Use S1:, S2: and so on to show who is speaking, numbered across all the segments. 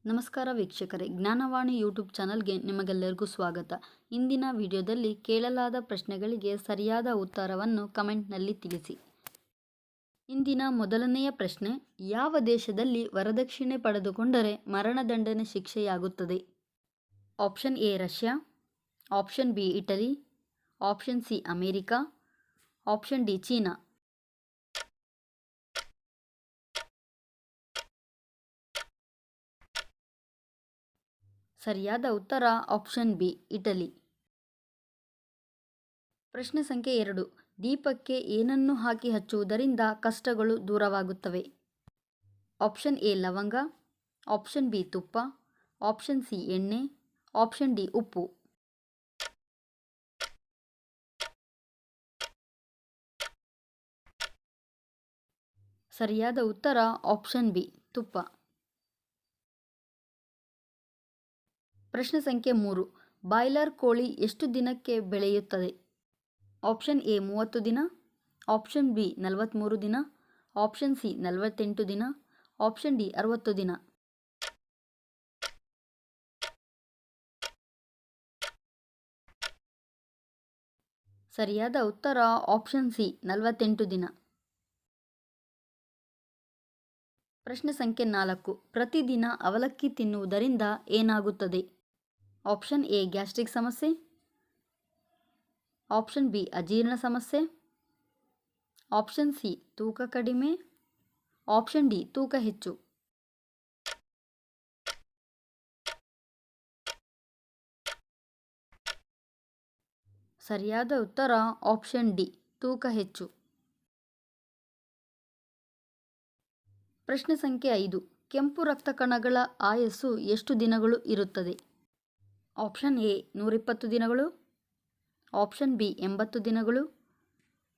S1: ನಮಸ್ಕಾರ ವೀಕ್ಷಕರೇ, ಜ್ಞಾನವಾಣಿ ಯೂಟ್ಯೂಬ್ ಚಾನಲ್ಗೆ ನಿಮಗೆಲ್ಲರಿಗೂ ಸ್ವಾಗತ. ಇಂದಿನ ವಿಡಿಯೋದಲ್ಲಿ ಕೇಳಲಾದ ಪ್ರಶ್ನೆಗಳಿಗೆ ಸರಿಯಾದ ಉತ್ತರವನ್ನು ಕಮೆಂಟ್ನಲ್ಲಿ ತಿಳಿಸಿ. ಇಂದಿನ ಮೊದಲನೆಯ ಪ್ರಶ್ನೆ, ಯಾವ ದೇಶದಲ್ಲಿ ವರದಕ್ಷಿಣೆ ಪಡೆದುಕೊಂಡರೆ ಮರಣದಂಡನೆ ಶಿಕ್ಷೆಯಾಗುತ್ತದೆ? Option A Russia, option B Italy, option C America, option D China. ಸರಿಯಾದ ಉತ್ತರ ಆಪ್ಷನ್ ಬಿ ಇಟಲಿ. ಪ್ರಶ್ನೆ ಸಂಖ್ಯೆ 2, ದೀಪಕ್ಕೆ ಏನನ್ನು ಹಾಕಿ ಹಚ್ಚುವುದರಿಂದ ಕಷ್ಟಗಳು ದೂರವಾಗುತ್ತವೆ? ಆಪ್ಷನ್ ಎ ಲವಂಗ, ಆಪ್ಷನ್ ಬಿ ತುಪ್ಪ, ಆಪ್ಷನ್ ಸಿ ಎಣ್ಣೆ, ಆಪ್ಷನ್ ಡಿ ಉಪ್ಪು. ಸರಿಯಾದ ಉತ್ತರ ಆಪ್ಷನ್ ಬಿ ತುಪ್ಪ. ಪ್ರಶ್ನೆ ಸಂಖ್ಯೆ 3, ಬಾಯ್ಲರ್ ಕೋಳಿ ಎಷ್ಟು ದಿನಕ್ಕೆ ಬೆಳೆಯುತ್ತದೆ? ಆಪ್ಷನ್ ಎ 30 ದಿನ, ಆಪ್ಷನ್ ಬಿ 43 ದಿನ, ಆಪ್ಷನ್ ಸಿ 48 ದಿನ, ಆಪ್ಷನ್ ಡಿ 60 ದಿನ. ಸರಿಯಾದ ಉತ್ತರ ಆಪ್ಷನ್ ಸಿ 48 ದಿನ. ಪ್ರಶ್ನೆ ಸಂಖ್ಯೆ 4, ಪ್ರತಿದಿನ ಅವಲಕ್ಕಿ ತಿನ್ನುವುದರಿಂದ ಏನಾಗುತ್ತದೆ? ಆಪ್ಷನ್ ಎ ಗ್ಯಾಸ್ಟ್ರಿಕ್ ಸಮಸ್ಯೆ, ಆಪ್ಷನ್ ಬಿ ಅಜೀರ್ಣ ಸಮಸ್ಯೆ, ಆಪ್ಷನ್ ಸಿ ತೂಕ ಕಡಿಮೆ, ಆಪ್ಷನ್ ಡಿ ತೂಕ ಹೆಚ್ಚು. ಸರಿಯಾದ ಉತ್ತರ ಆಪ್ಷನ್ ಡಿ ತೂಕ ಹೆಚ್ಚು. ಪ್ರಶ್ನೆ ಸಂಖ್ಯೆ 5, ಕೆಂಪು ರಕ್ತ ಕಣಗಳ ಆಯಸ್ಸು ಎಷ್ಟು ದಿನಗಳು ಇರುತ್ತದೆ? ಆಪ್ಷನ್ ಎ 120 ದಿನಗಳು, ಆಪ್ಷನ್ ಬಿ 80 ದಿನಗಳು,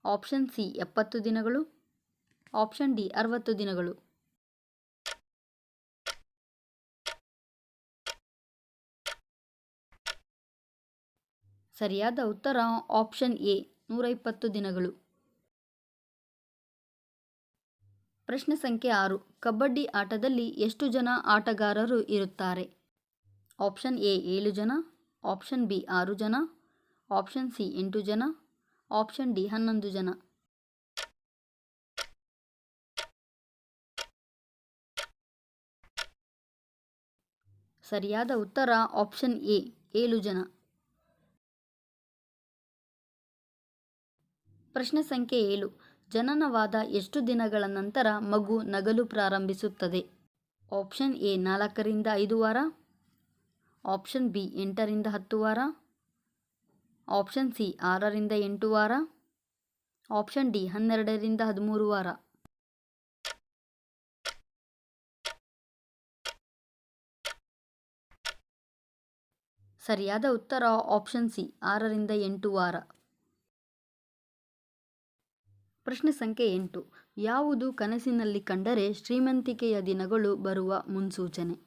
S1: ಆಪ್ಷನ್ ಸಿ 70 ದಿನಗಳು, ಆಪ್ಷನ್ ಡಿ 60 ದಿನಗಳು. ಸರಿಯಾದ ಉತ್ತರ ಆಪ್ಷನ್ ಎ 120 ದಿನಗಳು. ಪ್ರಶ್ನೆ ಸಂಖ್ಯೆ 6, ಕಬಡ್ಡಿ ಆಟದಲ್ಲಿ ಎಷ್ಟು ಜನ ಆಟಗಾರರು ಇರುತ್ತಾರೆ? ಆಪ್ಷನ್ ಎ 7 ಜನ, ಆಪ್ಷನ್ ಬಿ 6 ಜನ, ಆಪ್ಷನ್ ಸಿ 8 ಜನ, ಆಪ್ಷನ್ ಡಿ 11 ಜನ. ಸರಿಯಾದ ಉತ್ತರ ಆಪ್ಷನ್ ಎ 7 ಜನ. ಪ್ರಶ್ನೆ ಸಂಖ್ಯೆ 7, ಜನನವಾದ ಎಷ್ಟು ದಿನಗಳ ನಂತರ ಮಗು ನಗಲು ಪ್ರಾರಂಭಿಸುತ್ತದೆ? ಆಪ್ಷನ್ ಎ 4 ರಿಂದ 5 ವಾರ, ಆಪ್ಷನ್ ಬಿ 8 ರಿಂದ 10 ವಾರ, ಆಪ್ಷನ್ ಸಿ 6 ರಿಂದ 8 ವಾರ, ಆಪ್ಷನ್ ಡಿ 12 ರಿಂದ 13 ವಾರ. ಸರಿಯಾದ ಉತ್ತರ ಆಪ್ಷನ್ ಸಿ 6 ರಿಂದ 8 ವಾರ. ಪ್ರಶ್ನೆ ಸಂಖ್ಯೆ 8, ಯಾವುದು ಕನಸಿನಲ್ಲಿ ಕಂಡರೆ ಶ್ರೀಮಂತಿಕೆಯ ದಿನಗಳು ಬರುವ ಮುನ್ಸೂಚನೆ?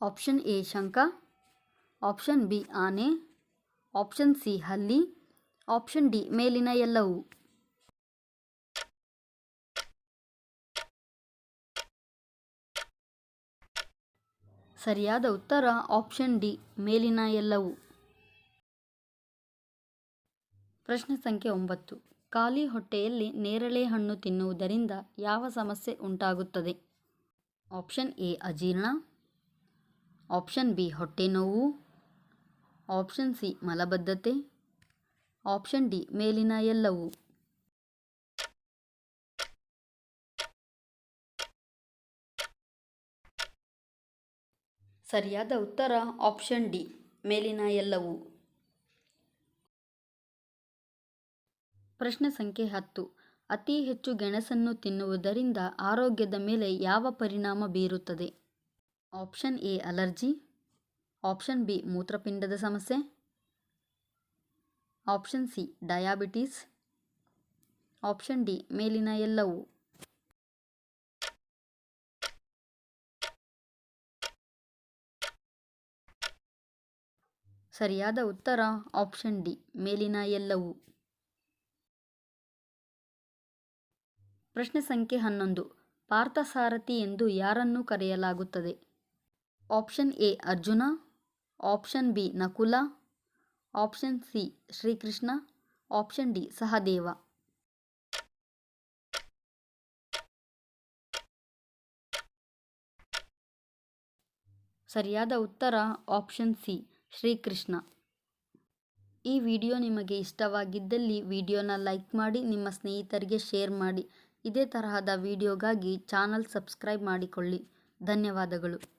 S1: ಆಪ್ಷನ್ ಎ ಶಂಖ, ಆಪ್ಷನ್ ಬಿ ಆನೆ, ಆಪ್ಷನ್ ಸಿ ಹಲ್ಲಿ, ಆಪ್ಷನ್ ಡಿ ಮೇಲಿನ ಎಲ್ಲವೂ. ಸರಿಯಾದ ಉತ್ತರ ಆಪ್ಷನ್ ಡಿ ಮೇಲಿನ ಎಲ್ಲವೂ. ಪ್ರಶ್ನೆ ಸಂಖ್ಯೆ 9, ಖಾಲಿ ಹೊಟ್ಟೆಯಲ್ಲಿ ನೇರಳೆ ಹಣ್ಣು ತಿನ್ನುವುದರಿಂದ ಯಾವ ಸಮಸ್ಯೆ ಉಂಟಾಗುತ್ತದೆ? ಆಪ್ಷನ್ ಎ ಅಜೀರ್ಣ, ಆಪ್ಷನ್ ಬಿ ಹೊಟ್ಟೆ ನೋವು, ಆಪ್ಷನ್ ಸಿ ಮಲಬದ್ಧತೆ, ಆಪ್ಷನ್ ಡಿ ಮೇಲಿನ ಎಲ್ಲವೂ. ಸರಿಯಾದ ಉತ್ತರ ಆಪ್ಷನ್ ಡಿ ಮೇಲಿನ ಎಲ್ಲವೂ. ಪ್ರಶ್ನೆ ಸಂಖ್ಯೆ 10, ಅತಿ ಹೆಚ್ಚು ಗೆಣಸನ್ನು ತಿನ್ನುವುದರಿಂದ ಆರೋಗ್ಯದ ಮೇಲೆ ಯಾವ ಪರಿಣಾಮ ಬೀರುತ್ತದೆ? Option A allergy, option B ಮೂತ್ರಪಿಂಡದ ಸಮಸ್ಯೆ, option C diabetes, option D ಮೇಲಿನ ಎಲ್ಲವೂ. ಸರಿಯಾದ ಉತ್ತರ ಆಪ್ಷನ್ ಡಿ ಮೇಲಿನ ಎಲ್ಲವೂ. ಪ್ರಶ್ನೆ ಸಂಖ್ಯೆ 11, ಪಾರ್ಥಸಾರಥಿ ಎಂದು ಯಾರನ್ನು ಕರೆಯಲಾಗುತ್ತದೆ? Option A Arjuna, option B Nakula, option C Srikrishna, option D Sahadeva. ಸರಿಯಾದ ಉತ್ತರ ಆಪ್ಷನ್ ಸಿ ಶ್ರೀಕೃಷ್ಣ. ಈ ವಿಡಿಯೋ ನಿಮಗೆ ಇಷ್ಟವಾಗಿದ್ದಲ್ಲಿ ವಿಡಿಯೋನ ಲೈಕ್ ಮಾಡಿ, ನಿಮ್ಮ ಸ್ನೇಹಿತರಿಗೆ ಶೇರ್ ಮಾಡಿ. ಇದೇ ತರಹದ ವಿಡಿಯೋಗಾಗಿ ಚಾನಲ್ ಸಬ್ಸ್ಕ್ರೈಬ್ ಮಾಡಿಕೊಳ್ಳಿ. ಧನ್ಯವಾದಗಳು.